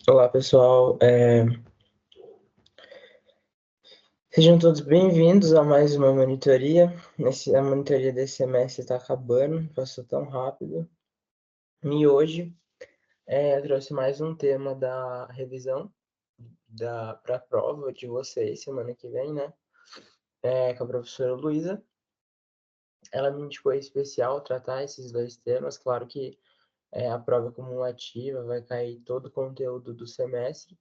Olá, pessoal. Sejam todos bem-vindos a mais uma monitoria. A monitoria desse semestre está acabando, passou tão rápido. E hoje eu trouxe mais um tema da revisão para a prova de vocês, semana que vem, né? Com a professora Luísa. Ela me indicou em especial tratar esses dois temas. Claro que a prova cumulativa vai cair todo o conteúdo do semestre,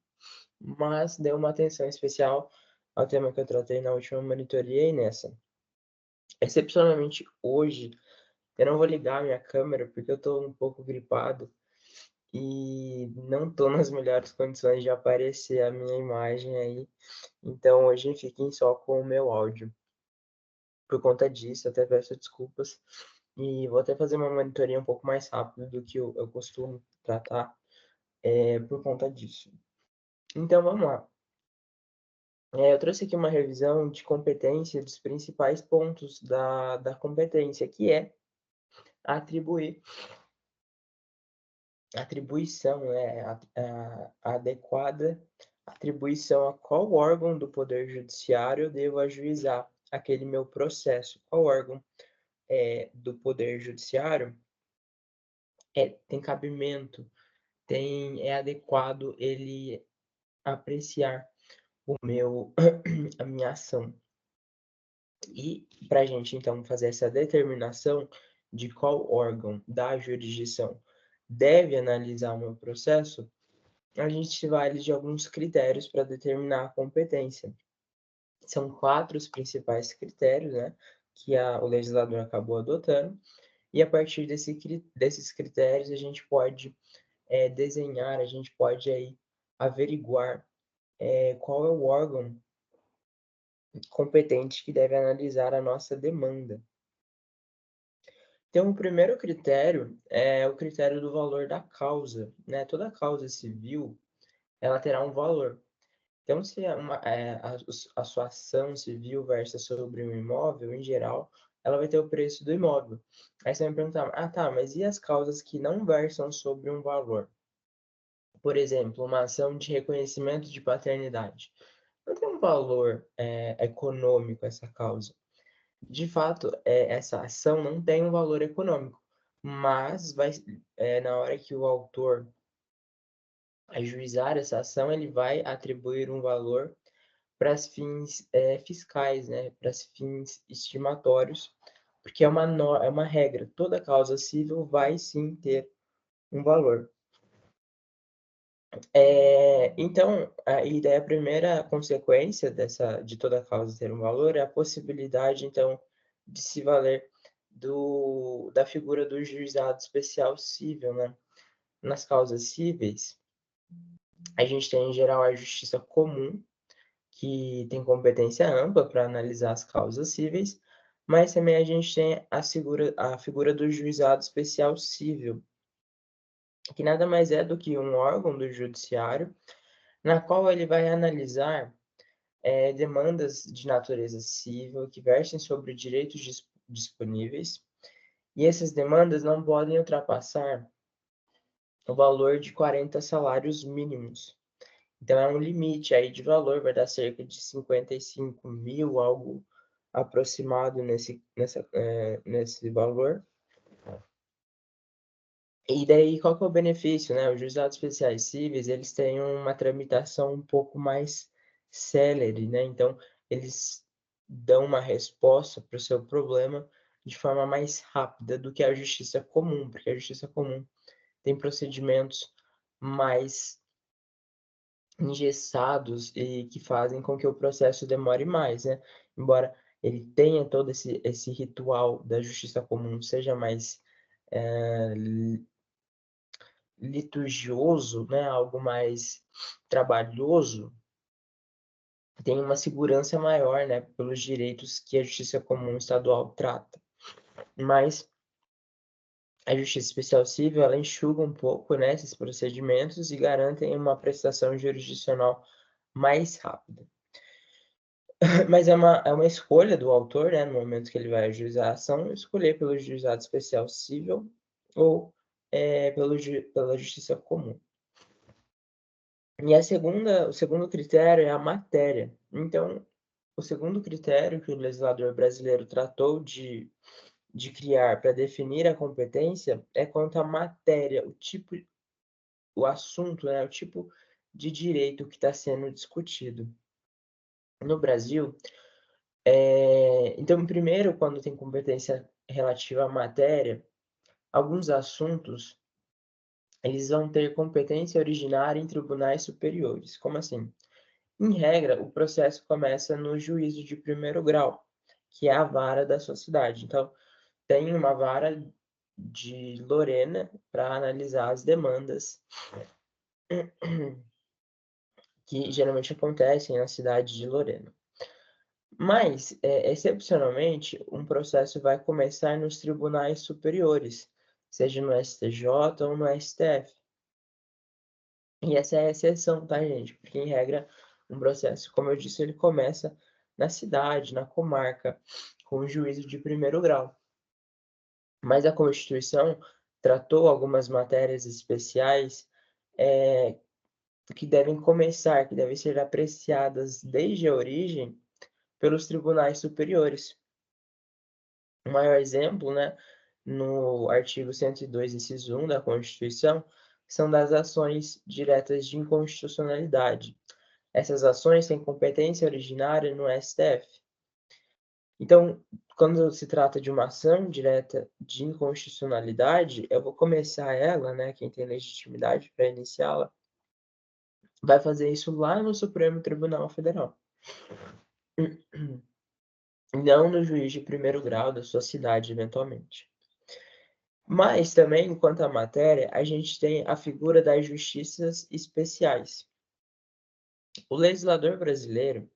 mas deu uma atenção especial ao tema que eu tratei na última monitoria e nessa. Excepcionalmente hoje, eu não vou ligar a minha câmera porque eu tô um pouco gripado e não tô nas melhores condições de aparecer a minha imagem aí. Então hoje fiquem só com o meu áudio. Por conta disso, até peço desculpas e vou até fazer uma monitoria um pouco mais rápido do que eu costumo tratar, por conta disso. Então vamos lá. Eu trouxe aqui uma revisão de competência dos principais pontos da competência, que é atribuir atribuição, né, a adequada atribuição a qual órgão do Poder Judiciário eu devo ajuizar aquele meu processo. Qual órgão do Poder Judiciário tem cabimento, é adequado ele apreciar a minha ação. E para a gente, então, fazer essa determinação de qual órgão da jurisdição deve analisar o meu processo, a gente se vale de alguns critérios para determinar a competência. São quatro os principais critérios, né, que o legislador acabou adotando, e a partir desses critérios a gente pode desenhar, a gente pode aí averiguar qual é o órgão competente que deve analisar a nossa demanda. Então, o primeiro critério é o critério do valor da causa, né? Toda causa civil, ela terá um valor. Então, se a sua ação civil versa sobre um imóvel, em geral, ela vai ter o preço do imóvel. Aí você vai me perguntar, tá, mas e as causas que não versam sobre um valor? Por exemplo, uma ação de reconhecimento de paternidade. Não tem um valor econômico essa causa. De fato, essa ação não tem um valor econômico, mas na hora que o autor ajuizar essa ação, ele vai atribuir um valor para fins fiscais, né, para fins estimatórios, porque é uma regra, toda causa civil vai sim ter um valor. Então, e daí a primeira consequência de toda causa ter um valor é a possibilidade, então, de se valer da figura do juizado especial cível, né? Nas causas cíveis, a gente tem, em geral, a justiça comum, que tem competência ampla para analisar as causas cíveis, mas também a gente tem a figura do juizado especial cível, que nada mais é do que um órgão do judiciário, na qual ele vai analisar demandas de natureza civil que versem sobre direitos disponíveis, e essas demandas não podem ultrapassar o valor de 40 salários mínimos. Então, é um limite aí de valor, vai dar cerca de 55 mil, algo aproximado nesse valor. E daí, qual que é o benefício, né? Os juizados especiais cíveis, eles têm uma tramitação um pouco mais célere, né? Então, eles dão uma resposta para o seu problema de forma mais rápida do que a justiça comum, porque a justiça comum tem procedimentos mais engessados e que fazem com que o processo demore mais, né? Embora ele tenha todo esse ritual da justiça comum, seja mais eh, liturgioso, né? Algo mais trabalhoso, tem uma segurança maior, né? Pelos direitos que a justiça comum estadual trata. Mas a Justiça Especial Civil, ela enxuga um pouco, né, esses procedimentos e garantem uma prestação jurisdicional mais rápida. Mas é uma escolha do autor, né, no momento que ele vai ajuizar a ação, escolher pelo juizado especial civil ou pela justiça comum. E o segundo critério é a matéria. Então, o segundo critério que o legislador brasileiro tratou de criar para definir a competência é quanto à matéria, o tipo, o assunto, né, o tipo de direito que está sendo discutido. No Brasil, então, primeiro, quando tem competência relativa à matéria, alguns assuntos eles vão ter competência originária em tribunais superiores. Como assim? Em regra, o processo começa no juízo de primeiro grau, que é a vara da sociedade. Então, tem uma vara de Lorena para analisar as demandas que geralmente acontecem na cidade de Lorena. Mas, excepcionalmente, um processo vai começar nos tribunais superiores, seja no STJ ou no STF. E essa é a exceção, tá, gente? Porque, em regra, um processo, como eu disse, ele começa na cidade, na comarca, com o juízo de primeiro grau. Mas a Constituição tratou algumas matérias especiais é, que devem começar, que devem ser apreciadas desde a origem pelos tribunais superiores. O maior exemplo, né, no artigo 102, inciso 1 da Constituição, são das ações diretas de inconstitucionalidade. Essas ações têm competência originária no STF. Então, quando se trata de uma ação direta de inconstitucionalidade, eu vou começar ela, né, quem tem legitimidade para iniciá-la, vai fazer isso lá no Supremo Tribunal Federal, não no juiz de primeiro grau da sua cidade, eventualmente. Mas também, quanto à matéria, a gente tem a figura das justiças especiais. O legislador brasileiro,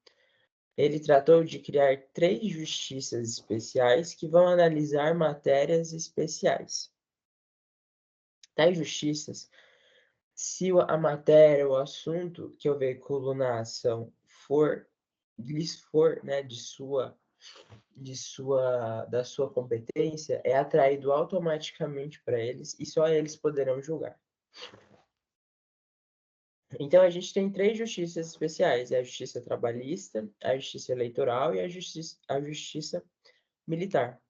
ele tratou de criar 3 justiças especiais que vão analisar matérias especiais. Tais justiças, se a matéria, o assunto que eu veiculo na ação lhes for, né, da sua competência, é atraído automaticamente para eles e só eles poderão julgar. Então, a gente tem 3 justiças especiais: é a justiça trabalhista, a justiça eleitoral e a justiça militar.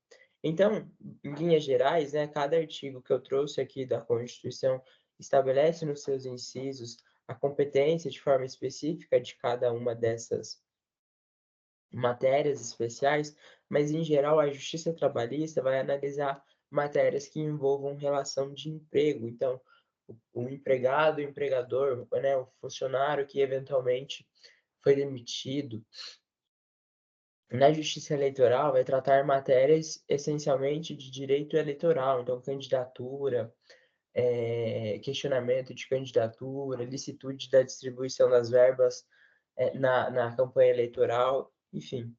Então, em linhas gerais, né, cada artigo que eu trouxe aqui da Constituição estabelece nos seus incisos a competência de forma específica de cada uma dessas matérias especiais, mas em geral a justiça trabalhista vai analisar matérias que envolvam relação de emprego. Então, o empregado, o empregador, né, o funcionário que eventualmente foi demitido. Na justiça eleitoral vai tratar matérias essencialmente de direito eleitoral, então candidatura, questionamento de candidatura, licitude da distribuição das verbas na campanha eleitoral, enfim.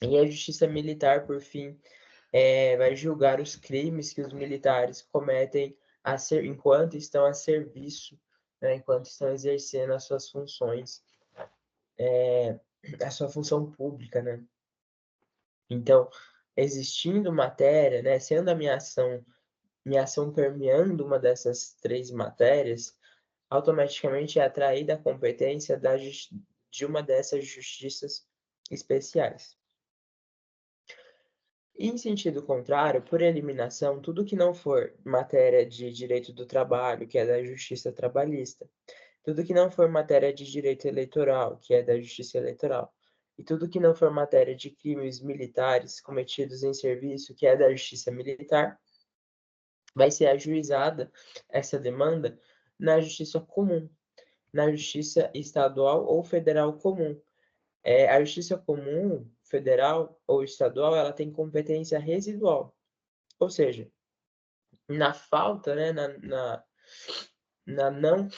E a justiça militar, por fim, vai julgar os crimes que os militares cometem enquanto estão a serviço, né, enquanto estão exercendo as suas funções, a sua função pública, né? Então, existindo matéria, né, sendo a minha ação permeando uma dessas 3 matérias, automaticamente é atraída a competência de uma dessas justiças especiais. Em sentido contrário, por eliminação, tudo que não for matéria de direito do trabalho, que é da justiça trabalhista, tudo que não for matéria de direito eleitoral, que é da justiça eleitoral, e tudo que não for matéria de crimes militares cometidos em serviço, que é da justiça militar, vai ser ajuizada essa demanda na justiça comum, na justiça estadual ou federal comum. A justiça comum, federal ou estadual, ela tem competência residual, ou seja, na falta, né, na não,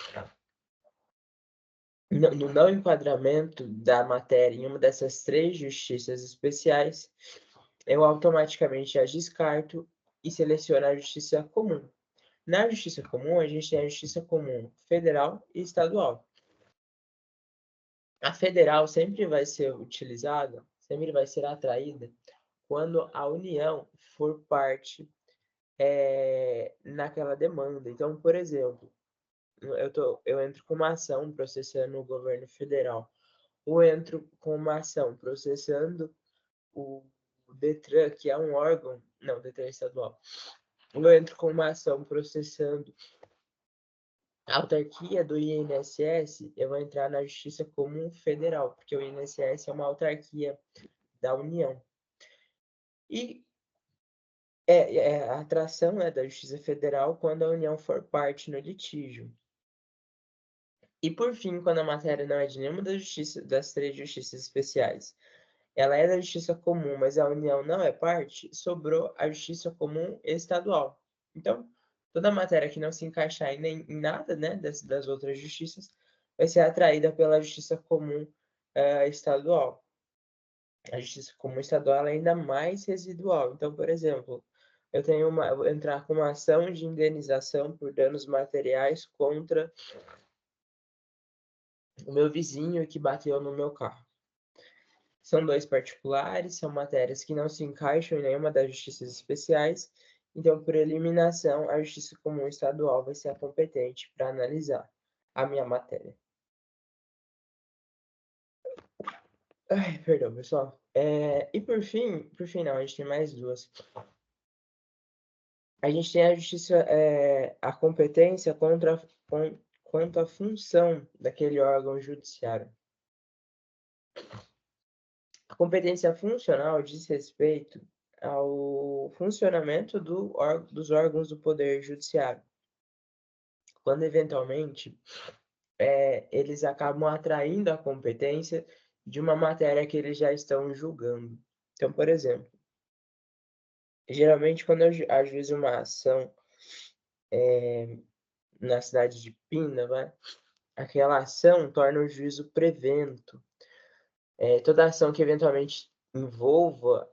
no não enquadramento da matéria em uma dessas 3 justiças especiais, eu automaticamente as descarto e seleciono a justiça comum. Na justiça comum, a gente tem a justiça comum federal e estadual. A federal sempre vai ser utilizada, sempre vai ser atraída quando a União for parte naquela demanda. Então, por exemplo, eu entro com uma ação processando o governo federal, ou entro com uma ação processando o Detran, que é um órgão, não, Detran é estadual, ou entro com uma ação processando a autarquia do INSS, eu vou entrar na Justiça Comum Federal, porque o INSS é uma autarquia da União. E a atração, né, da Justiça Federal quando a União for parte no litígio. E, por fim, quando a matéria não é de nenhuma das três justiças especiais, ela é da Justiça Comum, mas a União não é parte, sobrou a Justiça Comum Estadual. Então, toda matéria que não se encaixar em nada, né, das outras justiças vai ser atraída pela Justiça Comum Estadual. A Justiça Comum Estadual é ainda mais residual. Então, por exemplo, eu vou entrar com uma ação de indenização por danos materiais contra o meu vizinho que bateu no meu carro. São dois particulares, são matérias que não se encaixam em nenhuma das justiças especiais, então, por eliminação, a Justiça Comum Estadual vai ser a competente para analisar a minha matéria. Ai, perdão, pessoal. E por fim, não, a gente tem mais duas. A gente tem a justiça, a competência quanto à função daquele órgão judiciário. A competência funcional diz respeito ao funcionamento dos órgãos do Poder Judiciário, quando eventualmente eles acabam atraindo a competência de uma matéria que eles já estão julgando. Então, por exemplo, geralmente quando eu ajuizo uma ação na cidade de Pinda, aquela ação torna o juízo prevento. Toda ação que eventualmente envolva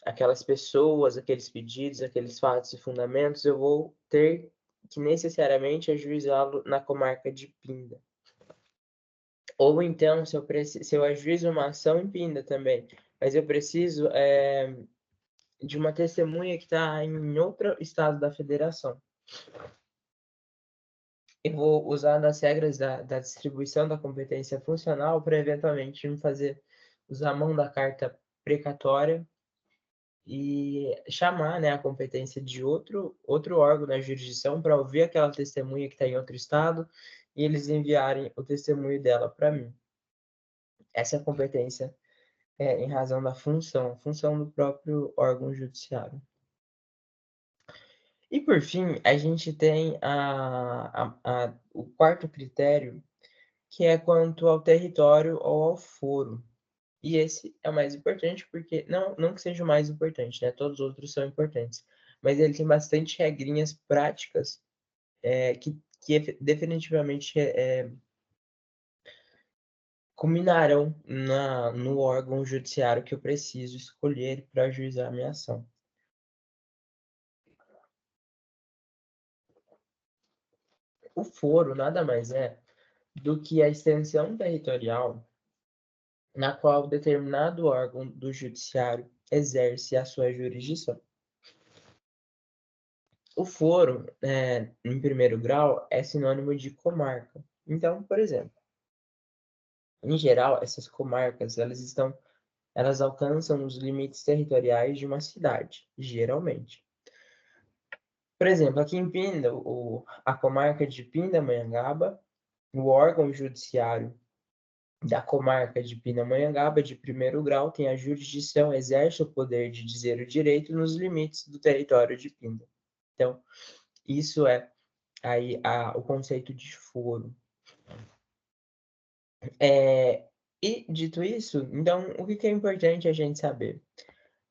aquelas pessoas, aqueles pedidos, aqueles fatos e fundamentos, eu vou ter que necessariamente ajuizá-lo na comarca de Pinda. Ou então, se eu ajuizo uma ação em Pinda também, mas eu preciso de uma testemunha que está em outro estado da federação. Eu vou usar as regras da distribuição da competência funcional para eventualmente me fazer usar a mão da carta precatória e chamar, né, a competência de outro órgão da jurisdição para ouvir aquela testemunha que está em outro estado e eles enviarem o testemunho dela para mim. Essa é a competência em razão da função do próprio órgão judiciário. E por fim, a gente tem o quarto critério, que é quanto ao território ou ao foro. E esse é o mais importante, porque não que seja o mais importante, né? Todos os outros são importantes, mas ele tem bastante regrinhas práticas que definitivamente culminarão no órgão judiciário que eu preciso escolher para ajuizar a minha ação. O foro nada mais é do que a extensão territorial na qual determinado órgão do judiciário exerce a sua jurisdição. O foro, em primeiro grau, é sinônimo de comarca. Então, por exemplo, em geral, essas comarcas, elas alcançam os limites territoriais de uma cidade, geralmente. Por exemplo, aqui em Pinda, a comarca de Pindamonhangaba, o órgão judiciário da comarca de Pindamonhangaba, de primeiro grau, tem a jurisdição, exerce o poder de dizer o direito nos limites do território de Pinda. Então, isso é aí o conceito de foro. E dito isso, então, o que é importante a gente saber?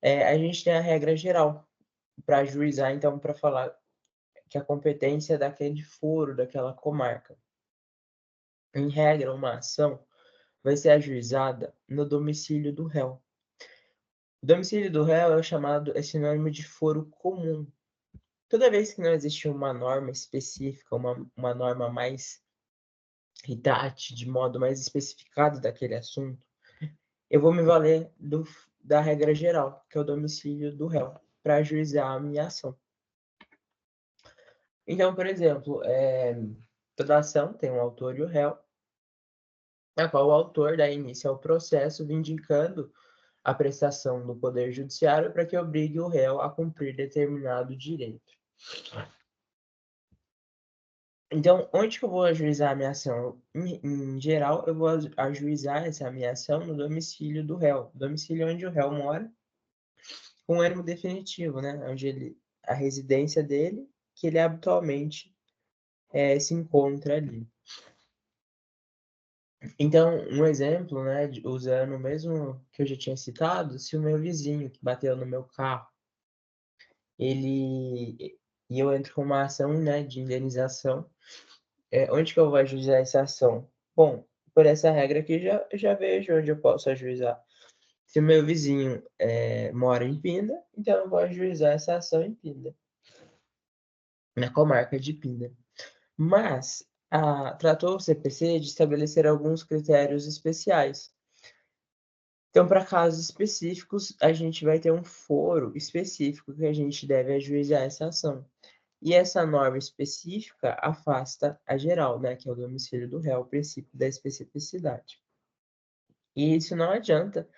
A gente tem a regra geral para ajuizar, então, para falar que a competência é daquele foro, daquela comarca. Em regra, uma ação vai ser ajuizada no domicílio do réu. O domicílio do réu é sinônimo de foro comum. Toda vez que não existe uma norma específica, uma norma mais idate, de modo mais especificado daquele assunto, eu vou me valer da regra geral, que é o domicílio do réu, para ajuizar a minha ação. Então, por exemplo, toda ação tem um autor e o réu, a qual o autor dá início ao processo vindicando a prestação do Poder Judiciário para que obrigue o réu a cumprir determinado direito. Então, onde que eu vou ajuizar a minha ação? Em geral, eu vou ajuizar essa minha ação no domicílio do réu, domicílio onde o réu mora, com um ermo definitivo, né? Onde a residência dele, que ele habitualmente se encontra ali. Então, um exemplo, né, usando o mesmo que eu já tinha citado, se o meu vizinho que bateu no meu carro, e eu entro com uma ação, né, de indenização, onde que eu vou ajuizar essa ação? Bom, por essa regra aqui já vejo onde eu posso ajuizar. Se o meu vizinho mora em Pinda, então eu vou ajuizar essa ação em Pinda, na comarca de Pinda. Mas tratou o CPC de estabelecer alguns critérios especiais. Então, para casos específicos, a gente vai ter um foro específico que a gente deve ajuizar essa ação. E essa norma específica afasta a geral, né, que é o domicílio do réu, o princípio da especificidade. E isso não adianta.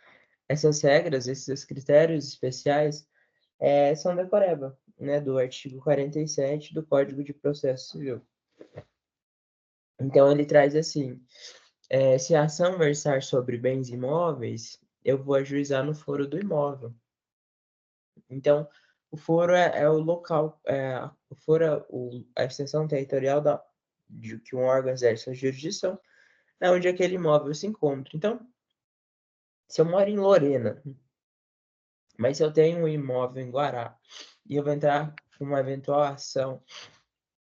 Essas regras, esses critérios especiais, são decoreba, né, do artigo 47 do Código de Processo Civil. Então, ele traz assim: se a ação versar sobre bens imóveis, eu vou ajuizar no foro do imóvel. Então, o foro é o local, o foro é a extensão territorial de que um órgão exerce a jurisdição, é onde aquele imóvel se encontra. Então, se eu moro em Lorena, mas se eu tenho um imóvel em Guará, e eu vou entrar com uma eventual ação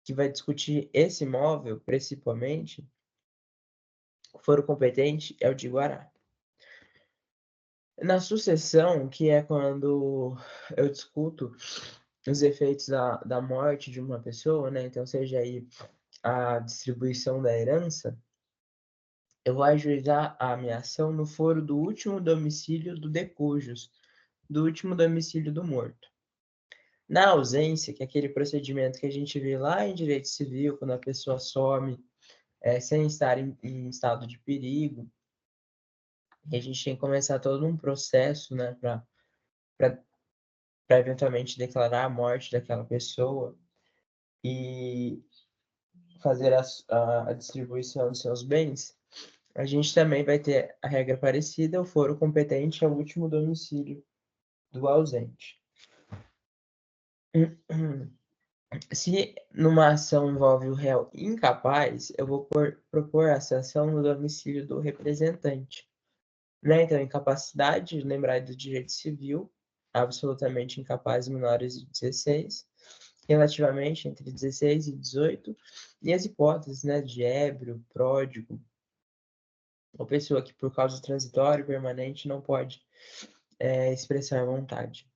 que vai discutir esse imóvel, principalmente, o foro competente é o de Guará. Na sucessão, que é quando eu discuto os efeitos da morte de uma pessoa, né? Então, seja aí a distribuição da herança, eu vou ajuizar a minha ação no foro do último domicílio do de cujus, do último domicílio do morto. Na ausência, que é aquele procedimento que a gente vê lá em direito civil, quando a pessoa some sem estar em estado de perigo, e a gente tem que começar todo um processo, né, para eventualmente declarar a morte daquela pessoa e fazer a distribuição dos seus bens, a gente também vai ter a regra parecida, o foro competente é o último domicílio do ausente. Se numa ação envolve o réu incapaz, eu vou propor essa ação no domicílio do representante. Né? Então, incapacidade, lembrar do direito civil, absolutamente incapazes menores de 16, relativamente entre 16 e 18, e as hipóteses, né, de ébrio, pródigo, ou pessoa que por causa transitória permanente não pode expressar vontade.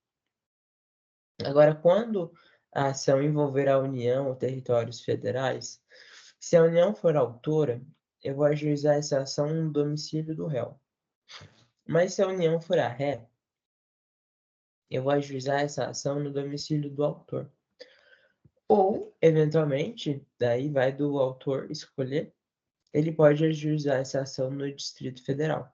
Agora, quando a ação envolver a União ou territórios federais, se a União for autora, eu vou ajuizar essa ação no domicílio do réu. Mas se a União for a ré, eu vou ajuizar essa ação no domicílio do autor. Ou, eventualmente, daí vai do autor escolher, ele pode ajuizar essa ação no Distrito Federal.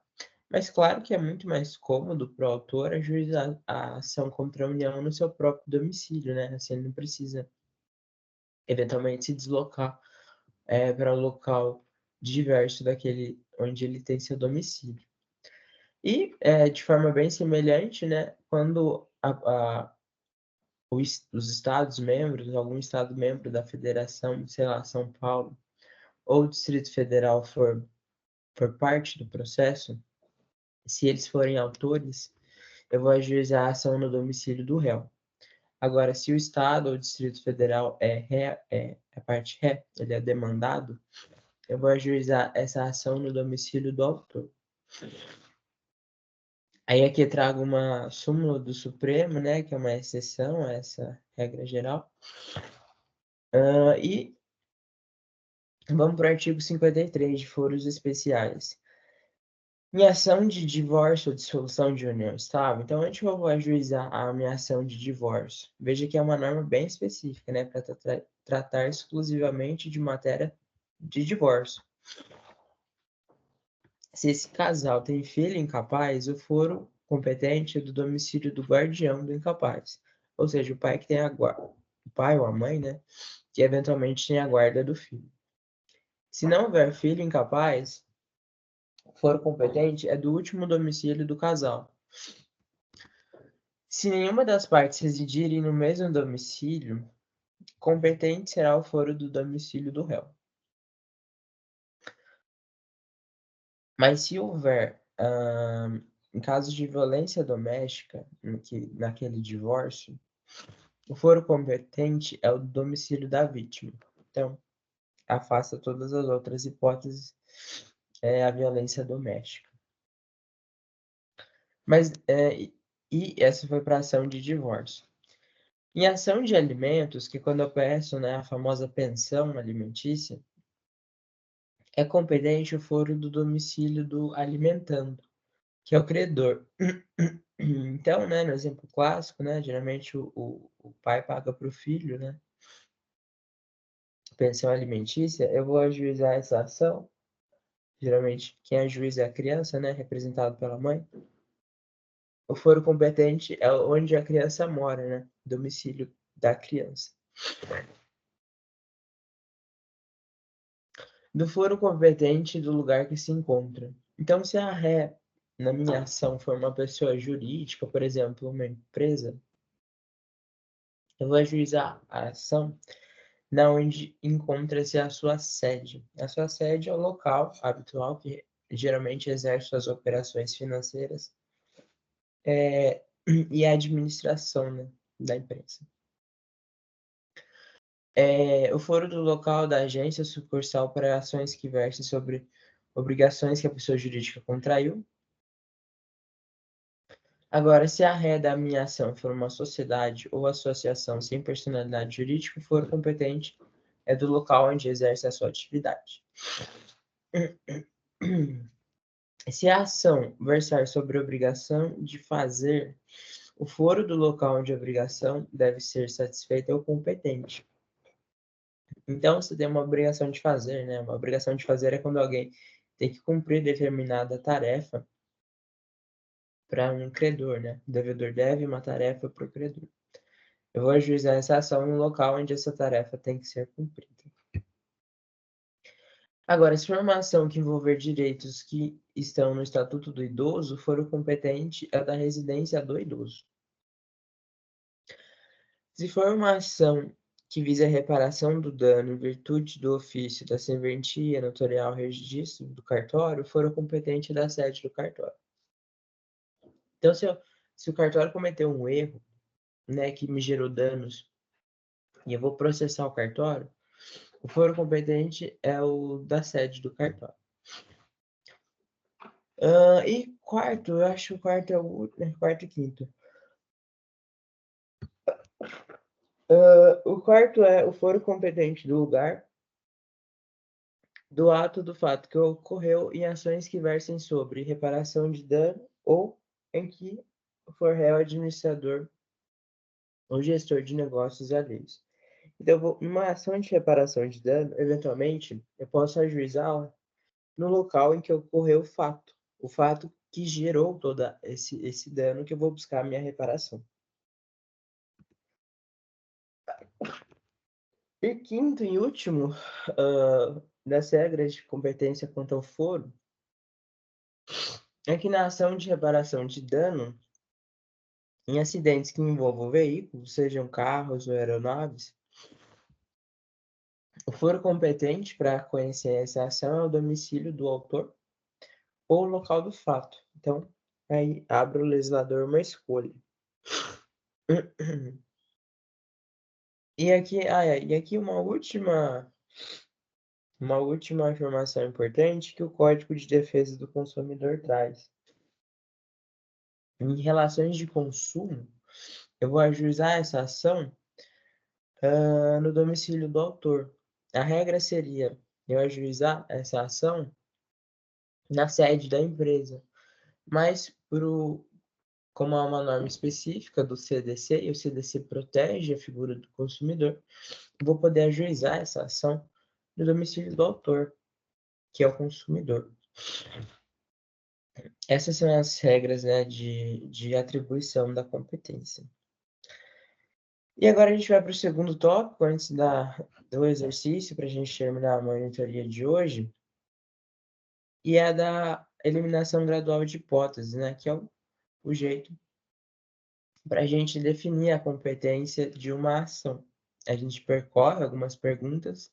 Mas claro que é muito mais cômodo para o autor ajuizar a ação contra a União no seu próprio domicílio, né? Assim, ele não precisa, eventualmente, se deslocar para um local diverso daquele onde ele tem seu domicílio. E, de forma bem semelhante, né? Quando os Estados-membros, algum Estado-membro da Federação, sei lá, São Paulo, ou Distrito Federal for parte do processo, se eles forem autores, eu vou ajuizar a ação no domicílio do réu. Agora, se o Estado ou o Distrito Federal é a parte ré, ele é demandado, eu vou ajuizar essa ação no domicílio do autor. Aí aqui eu trago uma súmula do Supremo, né, que é uma exceção a essa regra geral. E vamos para o artigo 53 de foros especiais. Em ação de divórcio ou dissolução de união estável, então onde eu vou ajuizar a minha ação de divórcio? Veja que é uma norma bem específica, né, para tratar exclusivamente de matéria de divórcio. Se esse casal tem filho incapaz, o foro competente é do domicílio do guardião do incapaz, ou seja, o pai que tem a guarda, o pai ou a mãe, né, que eventualmente tem a guarda do filho. Se não houver filho incapaz, o foro competente é do último domicílio do casal. Se nenhuma das partes residirem no mesmo domicílio, competente será o foro do domicílio do réu. Mas se houver, em caso de violência doméstica, naquele divórcio, o foro competente é o domicílio da vítima. Então, afasta todas as outras hipóteses, a violência doméstica. Mas, e essa foi para ação de divórcio. Em ação de alimentos, que quando eu peço, né, a famosa pensão alimentícia, é competente o foro do domicílio do alimentando, que é o credor. Então, né, no exemplo clássico, né, geralmente o pai paga para o filho, né, pensão alimentícia, eu vou ajuizar essa ação, geralmente quem ajuiza é a criança, né, representado pela mãe. O foro competente é onde a criança mora, né, domicílio da criança. Do foro competente do lugar que se encontra. Então, se a ré na minha ação for uma pessoa jurídica, por exemplo, uma empresa, eu vou ajuizar a ação na onde encontra-se a sua sede. A sua sede é o local habitual que geralmente exerce suas operações financeiras e a administração, né, da empresa. O foro do local da agência sucursal para ações que versem sobre obrigações que a pessoa jurídica contraiu. Agora, se a ré da minha ação for uma sociedade ou associação sem personalidade jurídica, o foro competente é do local onde exerce a sua atividade. Se a ação versar sobre a obrigação de fazer, o foro do local onde a obrigação deve ser satisfeita é o competente. Então, você tem uma obrigação de fazer, né? Uma obrigação de fazer é quando alguém tem que cumprir determinada tarefa para um credor, né? O devedor deve uma tarefa para o credor. Eu vou ajuizar essa ação no local onde essa tarefa tem que ser cumprida. Agora, se for uma ação que envolver direitos que estão no Estatuto do Idoso, o foro competente é da residência do idoso. Se for uma ação que visa a reparação do dano em virtude do ofício da serventia, notarial, registro do cartório, o foro competente é da sede do cartório. Então, se o cartório cometeu um erro, né, que me gerou danos, e eu vou processar o cartório, o foro competente é o da sede do cartório. E quarto, eu acho que o quarto é o quarto e quinto. O quarto é o foro competente do lugar, do ato do fato que ocorreu em ações que versem sobre reparação de dano ou em que for réu administrador ou gestor de negócios alheios. Então, numa ação de reparação de dano, eventualmente, eu posso ajuizá-la no local em que ocorreu o fato que gerou todo esse dano que eu vou buscar a minha reparação. E quinto e último, das regras de competência quanto ao foro, é que na ação de reparação de dano, em acidentes que envolvam veículos, sejam carros ou aeronaves, o foro competente para conhecer essa ação é o domicílio do autor ou o local do fato. Então, aí abre o legislador uma escolha. E aqui uma última informação importante que o Código de Defesa do Consumidor traz. Em relações de consumo, eu vou ajuizar essa ação no domicílio do autor. A regra seria eu ajuizar essa ação na sede da empresa, mas como há uma norma específica do CDC, e o CDC protege a figura do consumidor, vou poder ajuizar essa ação no domicílio do autor, que é o consumidor. Essas são as regras, né, de atribuição da competência. E agora a gente vai para o segundo tópico, antes do exercício, para a gente terminar a monitoria de hoje, e é a da eliminação gradual de hipóteses, né, que é o jeito para a gente definir a competência de uma ação. A gente percorre algumas perguntas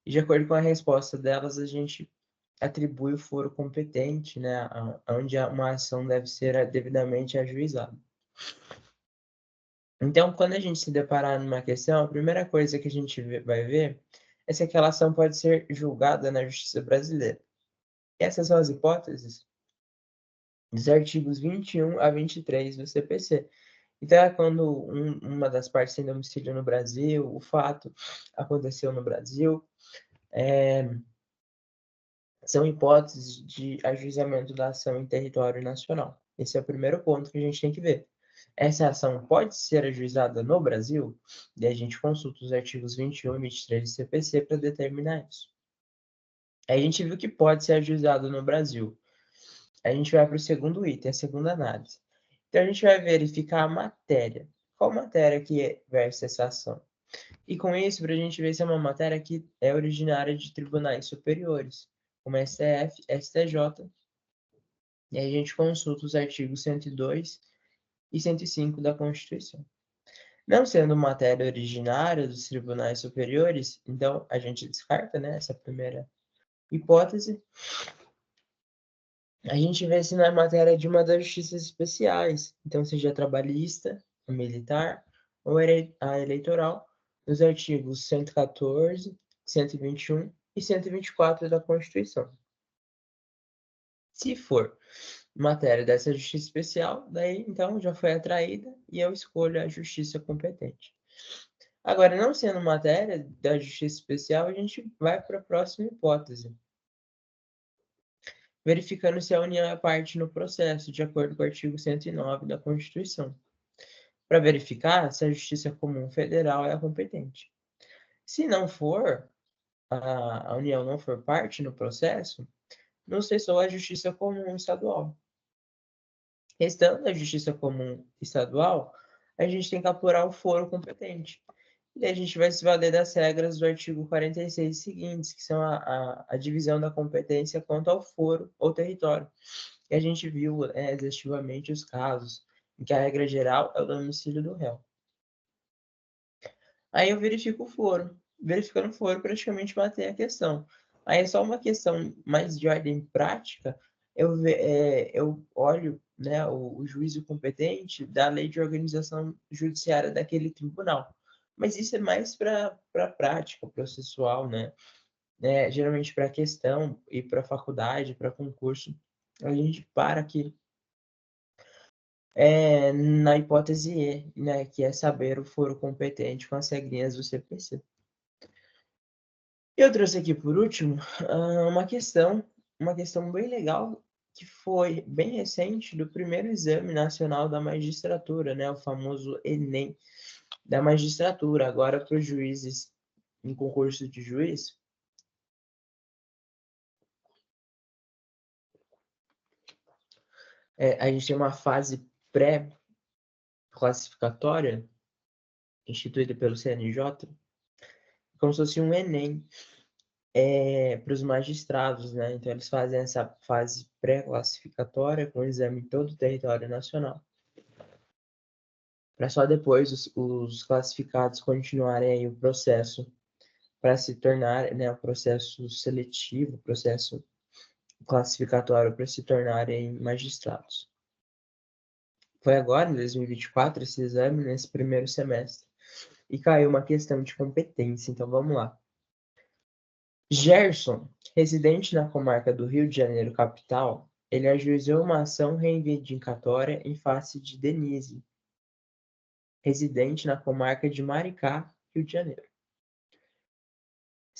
e, de acordo com a resposta delas, a gente atribui o foro competente, né, onde uma ação deve ser devidamente ajuizada. Então, quando a gente se deparar numa questão, a primeira coisa que a gente vai ver é se aquela ação pode ser julgada na justiça brasileira. Essas são as hipóteses dos artigos 21 a 23 do CPC. Então, é quando uma das partes tem domicílio no Brasil, o fato aconteceu no Brasil, são hipóteses de ajuizamento da ação em território nacional. Esse é o primeiro ponto que a gente tem que ver. Essa ação pode ser ajuizada no Brasil? E a gente consulta os artigos 21 e 23 do CPC para determinar isso. Aí a gente viu que pode ser ajuizado no Brasil. A gente vai para o segundo item, a segunda análise. Então, a gente vai verificar a matéria. Qual matéria que versa essa ação? E com isso, para a gente ver se é uma matéria que é originária de tribunais superiores, como STF, STJ, e aí a gente consulta os artigos 102 e 105 da Constituição. Não sendo matéria originária dos tribunais superiores, então a gente descarta, né, essa primeira hipótese. A gente vê se não é matéria de uma das justiças especiais, então seja trabalhista, a militar ou a eleitoral, nos artigos 114, 121 e 124 da Constituição. Se for matéria dessa justiça especial, daí então já foi atraída e eu escolho a justiça competente. Agora, não sendo matéria da justiça especial, a gente vai para a próxima hipótese, verificando se a União é parte no processo, de acordo com o artigo 109 da Constituição, para verificar se a Justiça Comum Federal é a competente. Se não for, a União não for parte no processo, não cessou a Justiça Comum Estadual. Restando a Justiça Comum Estadual, a gente tem que apurar o foro competente. E a gente vai se valer das regras do artigo 46 seguintes, que são a divisão da competência quanto ao foro ou território. E a gente viu exaustivamente os casos em que a regra geral é o domicílio do réu. Aí eu verifico o foro. Verificando o foro, praticamente matei a questão. Aí é só uma questão mais de ordem prática, eu olho, né, o juízo competente da lei de organização judiciária daquele tribunal. Mas isso é mais para a prática processual, né? Geralmente para questão e para faculdade, para concurso, a gente para aqui na hipótese E, né, que é saber o foro competente com as regrinhas do CPC. Eu trouxe aqui por último uma questão bem legal que foi bem recente do primeiro exame nacional da magistratura, né, o famoso Enem da magistratura, agora para os juízes em concurso de juiz. A gente tem uma fase pré-classificatória instituída pelo CNJ, como se fosse um Enem para os magistrados, né? Então, eles fazem essa fase pré-classificatória com o exame em todo o território nacional, para só depois os classificados continuarem aí o processo para se tornar, né, o processo seletivo, o processo classificatório para se tornarem magistrados. Foi agora, em 2024, esse exame, nesse primeiro semestre, e caiu uma questão de competência, então vamos lá. Gerson, residente na comarca do Rio de Janeiro capital, ele ajuizou uma ação reivindicatória em face de Denise, residente na comarca de Maricá, Rio de Janeiro.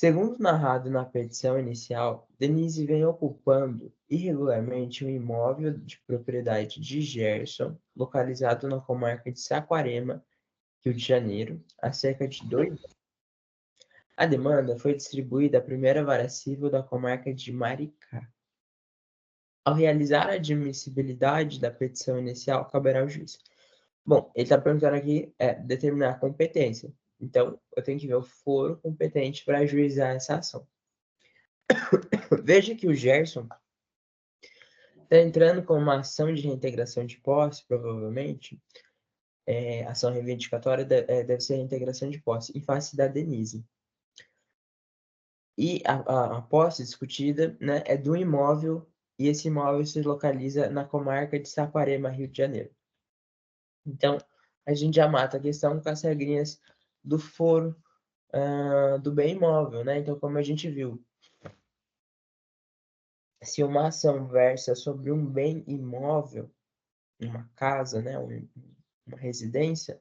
Segundo narrado na petição inicial, Denise vem ocupando irregularmente um imóvel de propriedade de Gerson, localizado na comarca de Saquarema, Rio de Janeiro, há cerca de 2 anos. A demanda foi distribuída à primeira vara civil da comarca de Maricá. Ao realizar a admissibilidade da petição inicial, caberá ao juiz. Bom, ele está perguntando aqui determinar a competência. Então, eu tenho que ver o foro competente para ajuizar essa ação. Veja que o Gerson está entrando com uma ação de reintegração de posse, provavelmente. Ação reivindicatória deve ser reintegração de posse, em face da Denise. E a posse discutida, né, é do imóvel, e esse imóvel se localiza na comarca de Saquarema, Rio de Janeiro. Então, a gente já mata a questão com as regrinhas do foro do bem imóvel, né? Então, como a gente viu, se uma ação versa sobre um bem imóvel, uma casa, né, uma residência,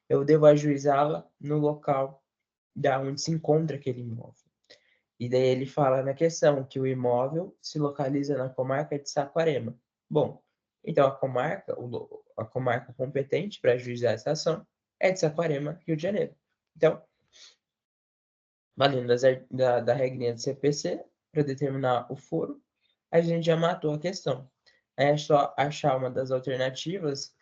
eu devo ajuizá-la no local da onde se encontra aquele imóvel. E daí ele fala na questão que o imóvel se localiza na comarca de Saquarema. Bom, então a comarca competente para ajuizar essa ação é de Saquarema, Rio de Janeiro. Então, valendo da regrinha do CPC, para determinar o foro, a gente já matou a questão. É só achar uma das alternativas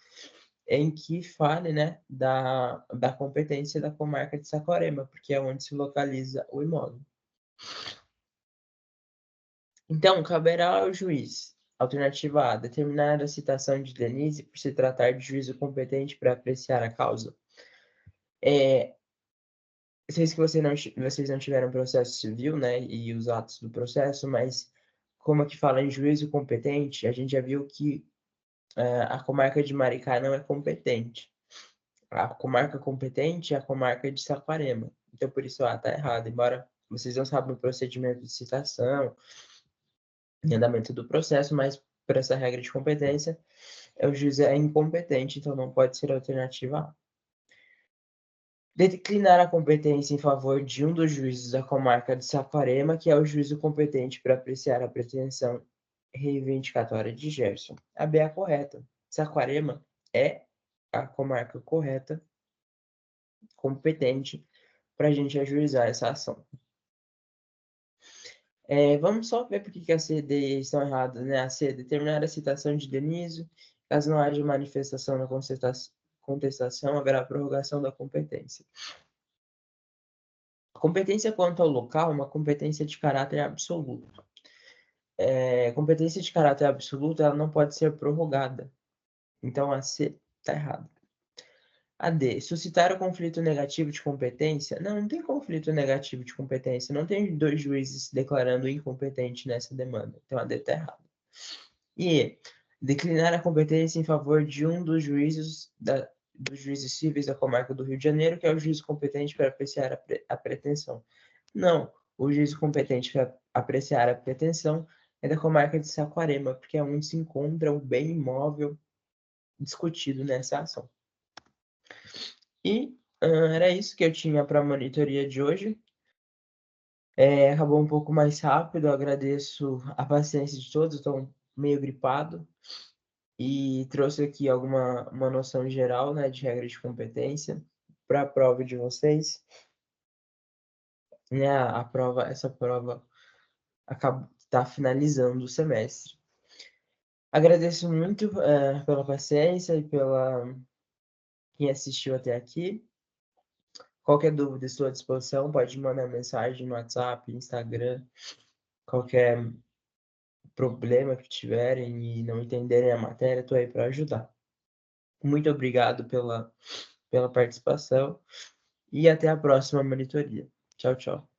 em que fale, né, da competência da comarca de Saquarema, porque é onde se localiza o imóvel. Então, caberá ao juiz, alternativa A, determinar a citação de Denise por se tratar de juízo competente para apreciar a causa. Sei que vocês não tiveram processo civil, né, e os atos do processo, mas como aqui fala em juízo competente, a gente já viu que a comarca de Maricá não é competente. A comarca competente é a comarca de Saquarema. Então, por isso, está errado. Embora vocês não saibam o procedimento de citação e andamento do processo, mas por essa regra de competência, o juiz é incompetente, então não pode ser a alternativa A. Declinar a competência em favor de um dos juízes da comarca de Saquarema, que é o juízo competente para apreciar a pretensão reivindicatória de Gerson. A B é a correta. Saquarema é a comarca correta, competente, para a gente ajuizar essa ação. Vamos só ver por que a C e D estão erradas, né? A C, determinar a citação de Denise, caso não haja manifestação na contestação, haverá prorrogação da competência. A competência quanto ao local é uma competência de caráter absoluto. Competência de caráter absoluto, ela não pode ser prorrogada. Então, a C está errada. A D, suscitar o conflito negativo de competência? Não tem conflito negativo de competência. Não tem dois juízes declarando incompetente nessa demanda. Então, a D está errada. E E, declinar a competência em favor de um dos juízes cíveis da comarca do Rio de Janeiro, que é o juiz competente para apreciar a pretensão. Não, o juiz competente para apreciar a pretensão é da comarca de Saquarema, porque é onde se encontra o bem imóvel discutido nessa ação. E era isso que eu tinha para a monitoria de hoje. Acabou um pouco mais rápido, eu agradeço a paciência de todos, estou meio gripado. E trouxe aqui uma noção geral, né, de regra de competência para a prova de vocês. Né, essa prova está finalizando o semestre. Agradeço muito pela paciência e pela quem assistiu até aqui. Qualquer dúvida, estou à disposição. Pode mandar mensagem no WhatsApp, Instagram, qualquer problema que tiverem e não entenderem a matéria, estou aí para ajudar. Muito obrigado pela participação e até a próxima monitoria. Tchau, tchau.